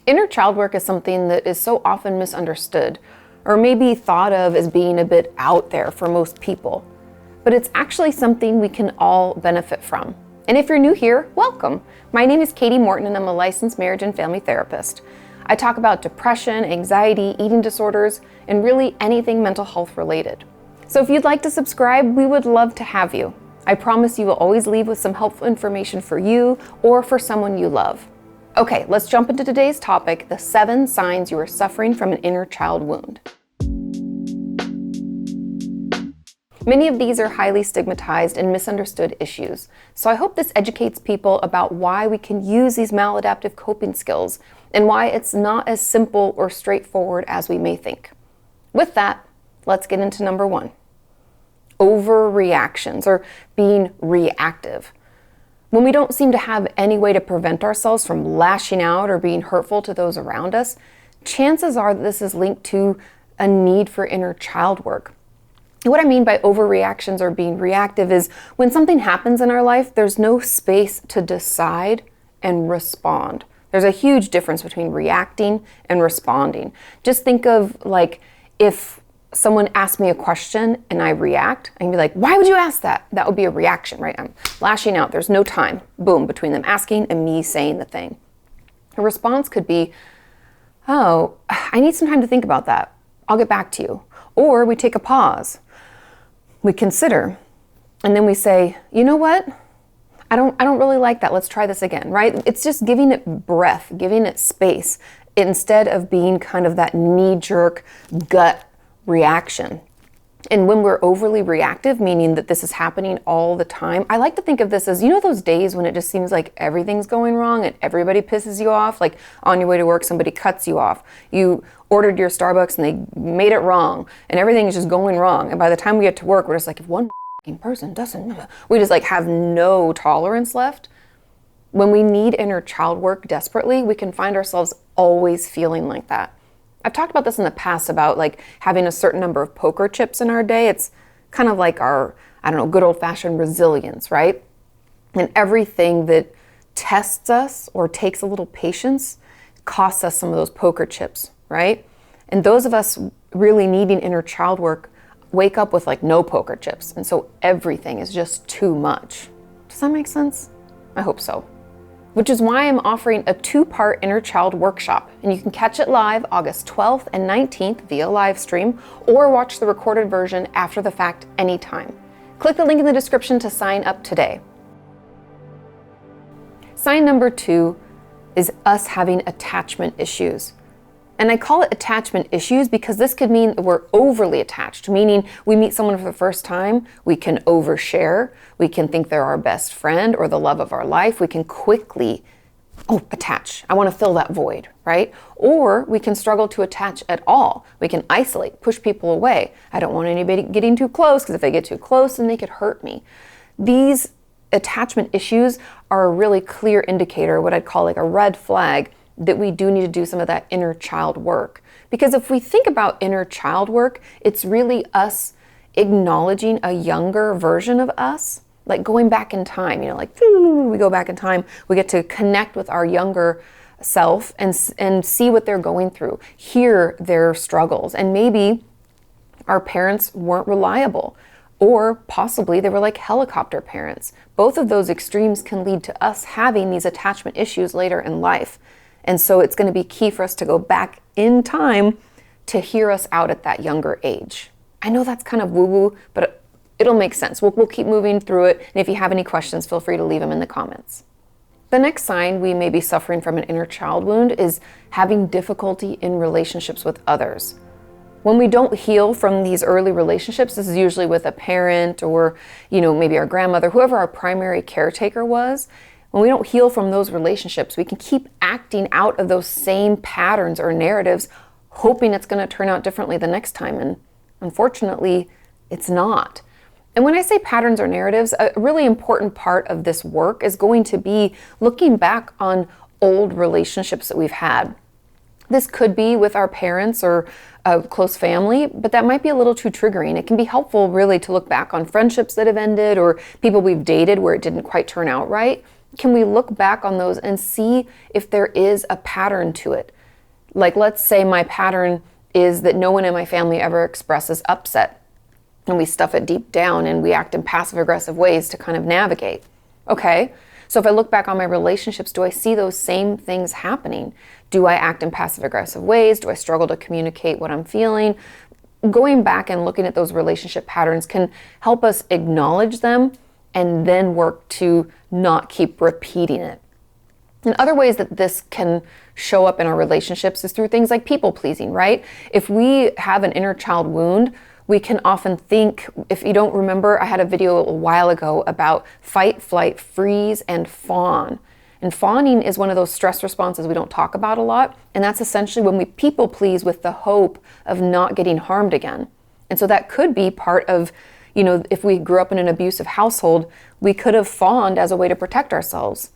Inner child work is something that is so often misunderstood, or maybe thought of as being a bit out there for most people. But it's actually something we can all benefit from. And if you're new here, welcome. My name is Kati Morton and I'm a licensed marriage and family therapist. I talk about depression, anxiety, eating disorders, and really anything mental health related. So if you'd like to subscribe, we would love to have you. I promise you will always leave with some helpful information for you or for someone you love. Okay, let's jump into today's topic, the 7 signs you are suffering from an inner child wound. Many of these are highly stigmatized and misunderstood issues, so I hope this educates people about why we can use these maladaptive coping skills and why it's not as simple or straightforward as we may think. With that, let's get into number 1. Overreactions, or being reactive. When we don't seem to have any way to prevent ourselves from lashing out or being hurtful to those around us, chances are that this is linked to a need for inner child work. And what I mean by overreactions or being reactive is when something happens in our life, there's no space to decide and respond. There's a huge difference between reacting and responding. Just think of like if someone asks me a question and I react, I can be like, why would you ask that? That would be a reaction, right? I'm lashing out. There's no time, boom, between them asking and me saying the thing. A response could be, oh, I need some time to think about that. I'll get back to you. Or we take a pause, we consider, and then we say, you know what? I don't really like that. Let's try this again, right? It's just giving it breath, giving it space, instead of being kind of that knee-jerk gut reaction. And when we're overly reactive, meaning that this is happening all the time, I like to think of this as, you know, those days when it just seems like everything's going wrong and everybody pisses you off, like on your way to work, somebody cuts you off. You ordered your Starbucks and they made it wrong and everything is just going wrong. And by the time we get to work, we're just like, if one person doesn't, we just like have no tolerance left. When we need inner child work desperately, we can find ourselves always feeling like that. I've talked about this in the past about like having a certain number of poker chips in our day. It's kind of like our, good old-fashioned resilience, right? And everything that tests us or takes a little patience costs us some of those poker chips, right? And those of us really needing inner child work wake up with like no poker chips. And so everything is just too much. Does that make sense? I hope so. Which is why I'm offering a 2-part inner child workshop. And you can catch it live August 12th and 19th via live stream, or watch the recorded version after the fact anytime. Click the link in the description to sign up today. Sign number 2 is us having attachment issues. And I call it attachment issues because this could mean that we're overly attached, meaning we meet someone for the first time, we can overshare, we can think they're our best friend or the love of our life, we can quickly, attach. I want to fill that void, right? Or we can struggle to attach at all. We can isolate, push people away. I don't want anybody getting too close because if they get too close, then they could hurt me. These attachment issues are a really clear indicator, what I'd call like a red flag, that we do need to do some of that inner child work. Because if we think about inner child work, it's really us acknowledging a younger version of us, like going back in time, like we go back in time, we get to connect with our younger self and see what they're going through, hear their struggles. And maybe our parents weren't reliable, or possibly they were like helicopter parents. Both of those extremes can lead to us having these attachment issues later in life. And so it's going to be key for us to go back in time to hear us out at that younger age. I know that's kind of woo-woo, but it'll make sense. We'll keep moving through it. And if you have any questions, feel free to leave them in the comments. The next sign we may be suffering from an inner child wound is having difficulty in relationships with others. When we don't heal from these early relationships, this is usually with a parent or, maybe our grandmother, whoever our primary caretaker was. When we don't heal from those relationships, we can keep acting out of those same patterns or narratives, hoping it's going to turn out differently the next time. And unfortunately, it's not. And when I say patterns or narratives, a really important part of this work is going to be looking back on old relationships that we've had. This could be with our parents or a close family, but that might be a little too triggering. It can be helpful really to look back on friendships that have ended or people we've dated where it didn't quite turn out right, can we look back on those and see if there is a pattern to it? Like, let's say my pattern is that no one in my family ever expresses upset, and we stuff it deep down and we act in passive aggressive ways to kind of navigate. Okay, so if I look back on my relationships, do I see those same things happening? Do I act in passive aggressive ways? Do I struggle to communicate what I'm feeling? Going back and looking at those relationship patterns can help us acknowledge them and then work to not keep repeating it. And other ways that this can show up in our relationships is through things like people pleasing, right? If we have an inner child wound, we can often think, if you don't remember, I had a video a while ago about fight, flight, freeze, and fawn. And fawning is one of those stress responses we don't talk about a lot. And that's essentially when we people please with the hope of not getting harmed again. And so that could be part of, if we grew up in an abusive household, we could have fawned as a way to protect ourselves.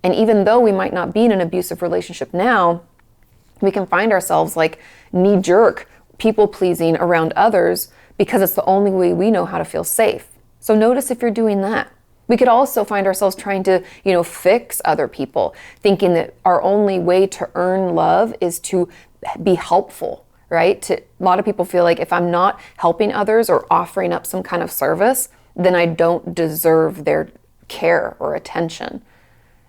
And even though we might not be in an abusive relationship now, we can find ourselves like knee-jerk people pleasing around others because it's the only way we know how to feel safe. So notice if you're doing that. We could also find ourselves trying to, fix other people, thinking that our only way to earn love is to be helpful, right? A lot of people feel like if I'm not helping others or offering up some kind of service, then I don't deserve their care or attention.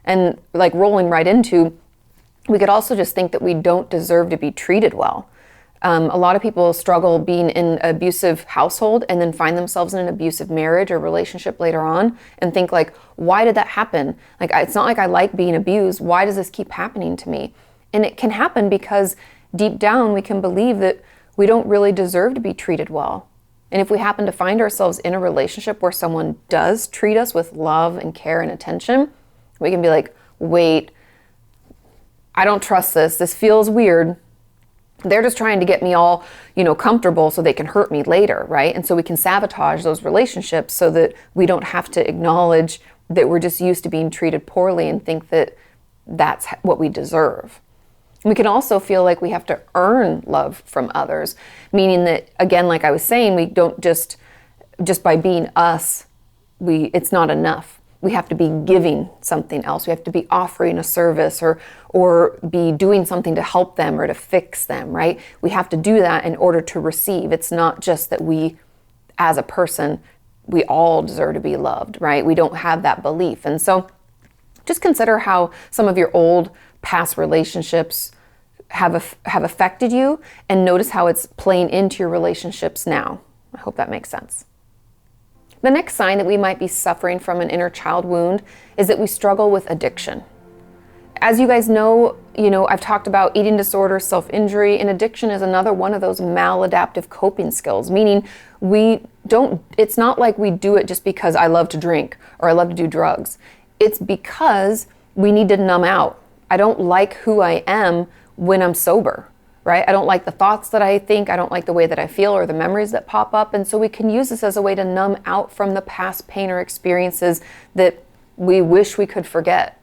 And like rolling right into, we could also just think that we don't deserve to be treated well. A lot of people struggle being in an abusive household and then find themselves in an abusive marriage or relationship later on and think like, why did that happen? Like, it's not like I like being abused. Why does this keep happening to me? And it can happen because deep down we can believe that we don't really deserve to be treated well. And if we happen to find ourselves in a relationship where someone does treat us with love and care and attention, we can be like, wait, I don't trust this. This feels weird. They're just trying to get me all, comfortable so they can hurt me later, right? And so we can sabotage those relationships so that we don't have to acknowledge that we're just used to being treated poorly and think that that's what we deserve. We can also feel like we have to earn love from others, meaning that, again, like I was saying, we don't just by being us, it's not enough. We have to be giving something else. We have to be offering a service or be doing something to help them or to fix them, right? We have to do that in order to receive. It's not just that we, as a person, we all deserve to be loved, right? We don't have that belief. And so just consider how some of your old past relationships have affected you and notice how it's playing into your relationships now. I hope that makes sense. The next sign that we might be suffering from an inner child wound is that we struggle with addiction. As you guys know, I've talked about eating disorder, self-injury, and addiction is another one of those maladaptive coping skills, meaning it's not like we do it just because I love to drink or I love to do drugs. It's because we need to numb out. I don't like who I am when I'm sober. Right? I don't like the thoughts that I think, I don't like the way that I feel or the memories that pop up. And so we can use this as a way to numb out from the past pain or experiences that we wish we could forget.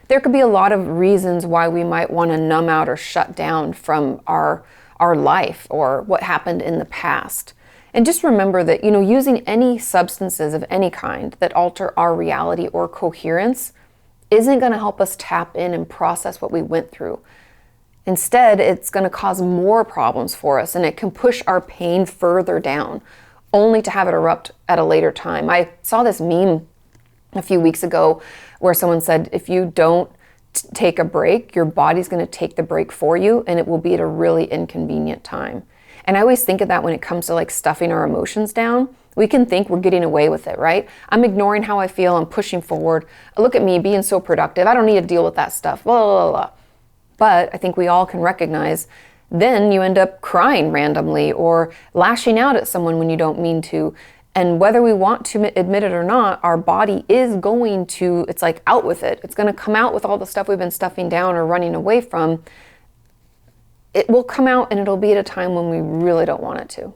There could be a lot of reasons why we might want to numb out or shut down from our life or what happened in the past. And just remember that, using any substances of any kind that alter our reality or coherence isn't going to help us tap in and process what we went through. Instead, it's going to cause more problems for us and it can push our pain further down, only to have it erupt at a later time. I saw this meme a few weeks ago where someone said, if you don't take a break, your body's going to take the break for you and it will be at a really inconvenient time. And I always think of that when it comes to like stuffing our emotions down. We can think we're getting away with it, right? I'm ignoring how I feel, I'm pushing forward. Look at me being so productive. I don't need to deal with that stuff, blah, blah, blah. But I think we all can recognize then you end up crying randomly or lashing out at someone when you don't mean to. And whether we want to admit it or not, our body is going to, it's like out with it. It's going to come out with all the stuff we've been stuffing down or running away from. It will come out and it'll be at a time when we really don't want it to.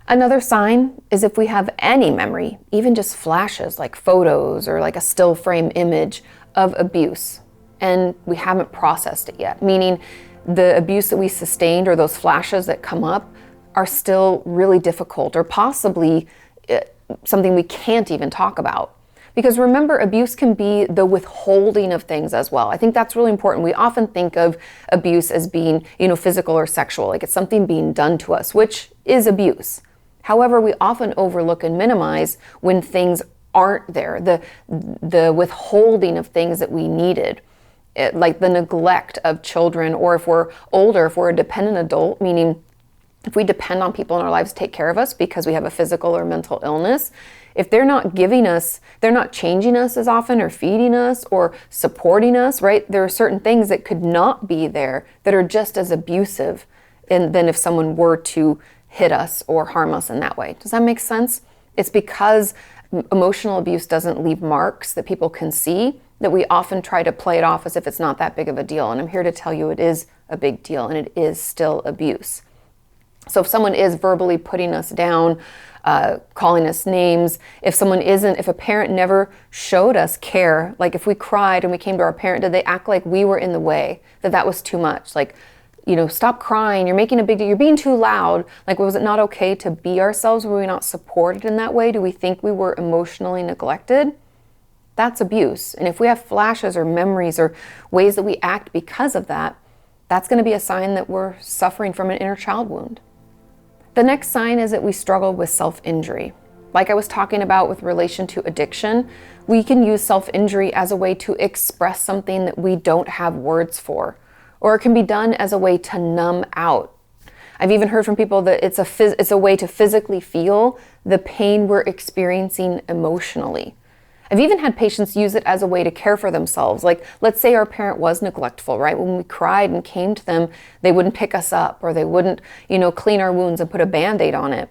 Another sign is if we have any memory, even just flashes like photos or like a still frame image of abuse, and we haven't processed it yet, meaning the abuse that we sustained or those flashes that come up are still really difficult or possibly something we can't even talk about. Because remember, abuse can be the withholding of things as well. I think that's really important. We often think of abuse as being, physical or sexual, like it's something being done to us, which is abuse. However, we often overlook and minimize when things aren't there, the withholding of things that we needed, like the neglect of children, or if we're older, if we're a dependent adult, meaning if we depend on people in our lives to take care of us because we have a physical or mental illness, if they're not giving us, they're not changing us as often or feeding us or supporting us, right? There are certain things that could not be there that are just as abusive than if someone were to hit us or harm us in that way. Does that make sense? It's because emotional abuse doesn't leave marks that people can see that we often try to play it off as if it's not that big of a deal. And I'm here to tell you it is a big deal, and it is still abuse. So if someone is verbally putting us down, calling us names, if a parent never showed us care, like if we cried and we came to our parent, did they act like we were in the way, that was too much? Like, stop crying, you're making a big deal, you're being too loud. Like, was it not okay to be ourselves? Were we not supported in that way? Do we think we were emotionally neglected? That's abuse. And if we have flashes or memories or ways that we act because of that, that's going to be a sign that we're suffering from an inner child wound. The next sign is that we struggle with self-injury. Like I was talking about with relation to addiction, we can use self-injury as a way to express something that we don't have words for, or it can be done as a way to numb out. I've even heard from people that it's a way to physically feel the pain we're experiencing emotionally. I've even had patients use it as a way to care for themselves. Like, let's say our parent was neglectful, right? When we cried and came to them, they wouldn't pick us up, or they wouldn't, clean our wounds and put a Band-Aid on it.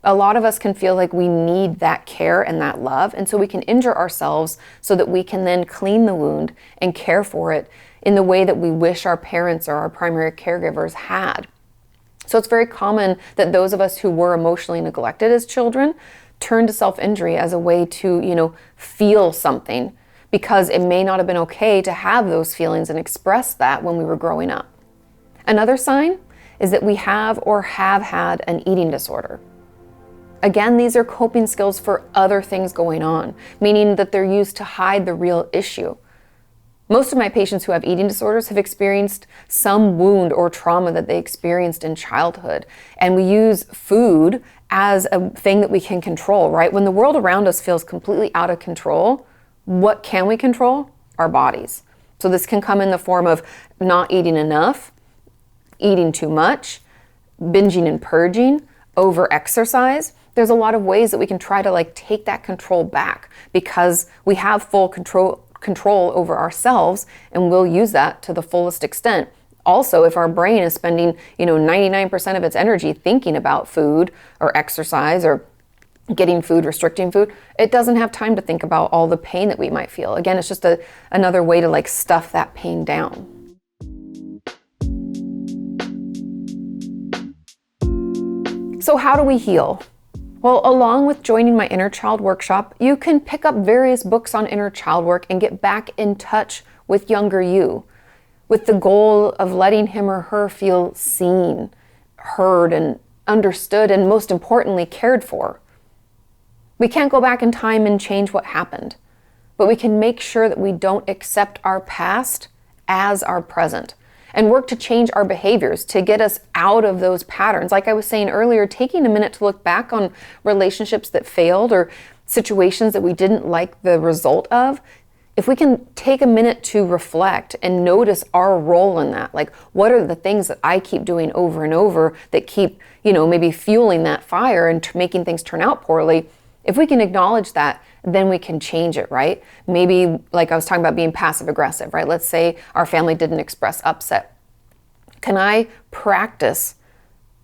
A lot of us can feel like we need that care and that love, and so we can injure ourselves so that we can then clean the wound and care for it in the way that we wish our parents or our primary caregivers had. So it's very common that those of us who were emotionally neglected as children turn to self-injury as a way to, feel something, because it may not have been okay to have those feelings and express that when we were growing up. Another sign is that we have or have had an eating disorder. Again, these are coping skills for other things going on, meaning that they're used to hide the real issue. Most of my patients who have eating disorders have experienced some wound or trauma that they experienced in childhood. And we use food as a thing that we can control, right? When the world around us feels completely out of control, what can we control? Our bodies. So this can come in the form of not eating enough, eating too much, binging and purging, over-exercise. There's a lot of ways that we can try to take that control back, because we have full control over ourselves, and we'll use that to the fullest extent. Also, if our brain is spending, 99% of its energy thinking about food or exercise or getting food, restricting food, it doesn't have time to think about all the pain that we might feel. Again, it's just another way to stuff that pain down. So how do we heal? Well, along with joining my inner child workshop, you can pick up various books on inner child work and get back in touch with younger you, with the goal of letting him or her feel seen, heard, and understood, and most importantly, cared for. We can't go back in time and change what happened, but we can make sure that we don't accept our past as our present, and work to change our behaviors to get us out of those patterns. Like I was saying earlier, taking a minute to look back on relationships that failed or situations that we didn't like the result of. If we can take a minute to reflect and notice our role in that, what are the things that I keep doing over and over that keep, maybe fueling that fire and making things turn out poorly. If we can acknowledge that, then we can change it, right? Maybe, like I was talking about being passive aggressive, right? Let's say our family didn't express upset. Can I practice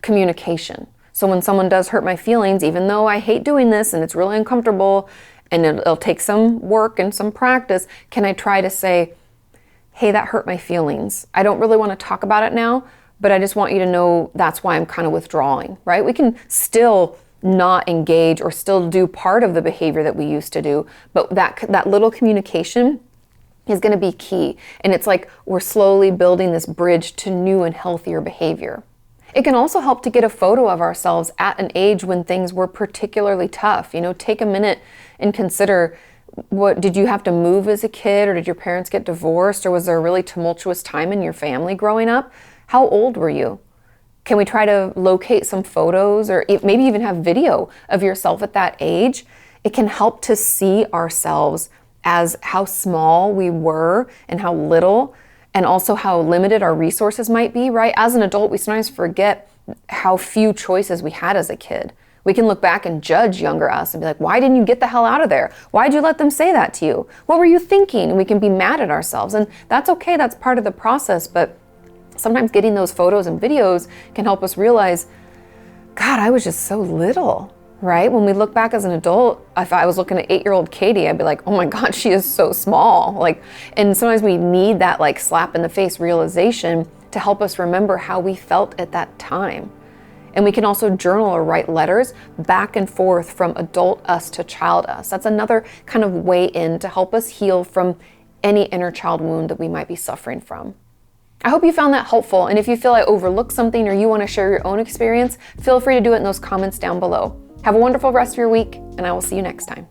communication? So when someone does hurt my feelings, even though I hate doing this and it's really uncomfortable, and it'll take some work and some practice, can I try to say, hey, that hurt my feelings. I don't really want to talk about it now, but I just want you to know that's why I'm kind of withdrawing, right? We can still not engage or still do part of the behavior that we used to do, but that little communication is going to be key. And it's like we're slowly building this bridge to new and healthier behavior. It can also help to get a photo of ourselves at an age when things were particularly tough. Take a minute and consider What did you have to move as a kid, or did your parents get divorced, or was there a really tumultuous time in your family growing up? How old were you? Can we try to locate some photos or maybe even have video of yourself at that age? It can help to see ourselves as how small we were and how little, and also how limited our resources might be, right? As an adult, we sometimes forget how few choices we had as a kid. We can look back and judge younger us and be like, why didn't you get the hell out of there? Why'd you let them say that to you? What were you thinking? And we can be mad at ourselves. And that's okay, that's part of the process. But sometimes getting those photos and videos can help us realize, God, I was just so little, right? When we look back as an adult, if I was looking at 8-year-old Kati, I'd be like, oh my God, she is so small. Like, and sometimes we need that like slap in the face realization to help us remember how we felt at that time. And we can also journal or write letters back and forth from adult us to child us. That's another kind of way in to help us heal from any inner child wound that we might be suffering from. I hope you found that helpful. And if you feel I overlooked something or you want to share your own experience, feel free to do it in those comments down below. Have a wonderful rest of your week, and I will see you next time.